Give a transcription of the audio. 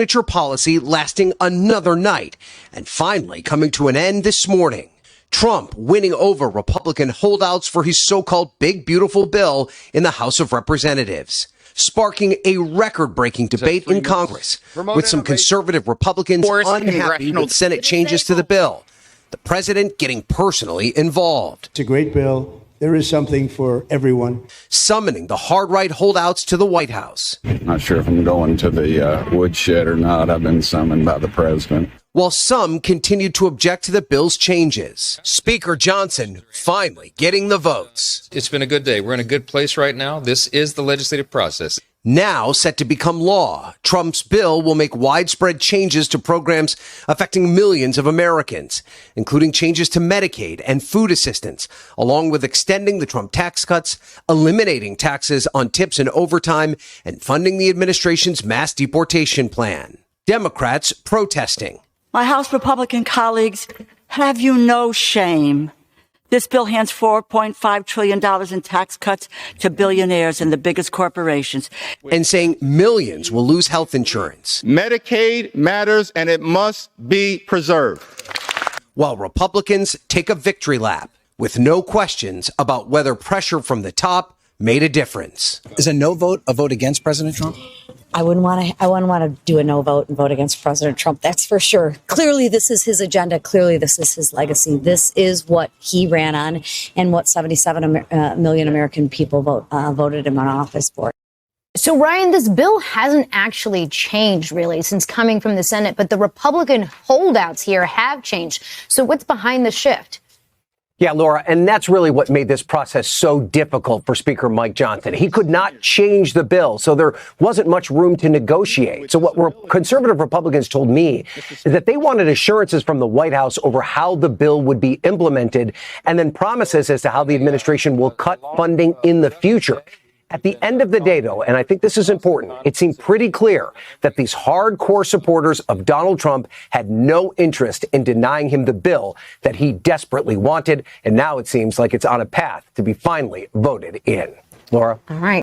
signature policy lasting another night and finally coming to an end this morning. Trump winning over Republican holdouts for his so-called big, beautiful bill in the House of Representatives, sparking a record-breaking debate in Congress with some conservative Republicans unhappy with Senate changes to the bill. The president getting personally involved. It's a great bill. There is something for everyone. Summoning the hard-right holdouts to the White House. Not sure if I'm going to the woodshed or not. I've been summoned by the president. While some continued to object to the bill's changes. Speaker Johnson finally getting the votes. It's been a good day. We're in a good place right now. This is the legislative process. Now set to become law, Trump's bill will make widespread changes to programs affecting millions of Americans, including changes to Medicaid and food assistance, along with extending the Trump tax cuts, eliminating taxes on tips and overtime, and funding the administration's mass deportation plan. Democrats protesting. My House Republican colleagues, have you no shame? This bill hands $4.5 trillion in tax cuts to billionaires and the biggest corporations. And saying millions will lose health insurance. Medicaid matters and it must be preserved. While Republicans take a victory lap with no questions about whether pressure from the top made a difference. Is a no vote a vote against President Trump? I wouldn't want to do a no vote and vote against President Trump. That's for sure. Clearly, this is his agenda. Clearly, this is his legacy. This is what he ran on and what 77 million American people voted him in office for. So, Ryan, this bill hasn't actually changed, really, since coming from the Senate, but the Republican holdouts here have changed. So what's behind the shift? Yeah, Laura, and that's really what made this process so difficult for Speaker Mike Johnson. He could not change the bill, so there wasn't much room to negotiate. So what conservative Republicans told me is that they wanted assurances from the White House over how the bill would be implemented and then promises as to how the administration will cut funding in the future. At the end of the day, though, and I think this is important, it seemed pretty clear that these hardcore supporters of Donald Trump had no interest in denying him the bill that he desperately wanted. And now it seems like it's on a path to be finally voted in. Laura? All right.